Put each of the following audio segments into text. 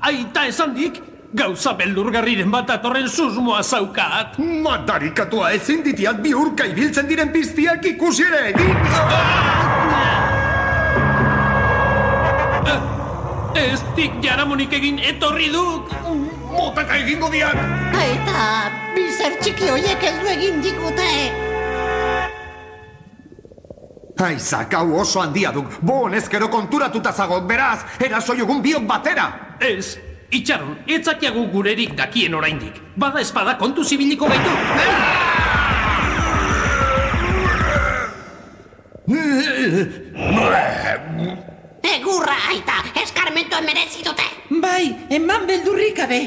Aita esandik, gauza beldurgarriren bat atorren susmoa zaukat. Madarikatua ezin ditiat bihurka ibiltzen diren piztiak ikusi ere egin. Ez dik jaramonik egin etorri duk. Motaka egingo diat. Eta bizer txiki hoiek heldu egin digute. Aizak, hau oso handia duk. Bo honezkero konturatuta zago, beraz, erasoiogun biok batera. Ez, itxaron, etzakiagu gurerik dakien oraindik. Bada espada kontu zibiliko gaitu. Egurra, aita, eskarmentoa merezi dute. Bai, eman beldurrik gabe.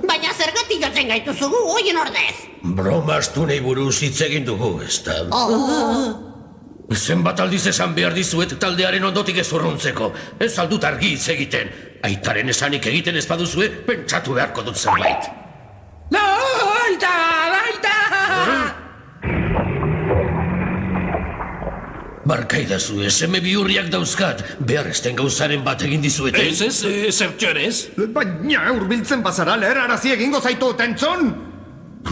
Baina zergatik jotzen gaituzugu hoien ordez. Bromastu nahi buruz hitz egin dugu, ez da? Zenbat aldiz esan behar dizuet taldearen ondotik ez urruntzeko. Ez aldut argi hitz egiten. Aitaren esanik egiten ez baduzue, pentsatu beharko dut zerbait. Barkaidazu, seme bihurriak dauzkat. Behar esten gauzaren bat egin dizuete. Ez, zertxo ere ez. Baina urbiltzen bazara leherarazi egingo zaitu tentzon.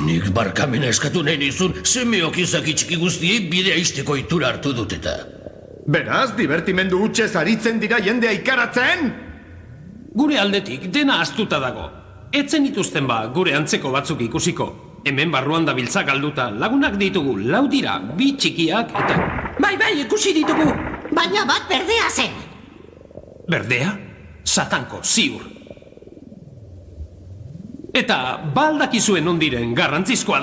Nik barkamena eskatu nahi nizun, semeok izaki txiki guztiei bidea izteko itura hartu dut eta. Beraz, divertimendu utxez aritzen dira jendea ikaratzen? Gure aldetik dena astuta dago. Etzen ituzten ba gure antzeko batzuk ikusiko. Hemen barruan dabiltza galduta lagunak ditugu, 4 dira, 2 txikiak eta... Bai, ikusi ditugu. Baina bat berdea zen. Berdea? Satanko, ziur. Eta baldakizuen ondiren garrantzizkoa da.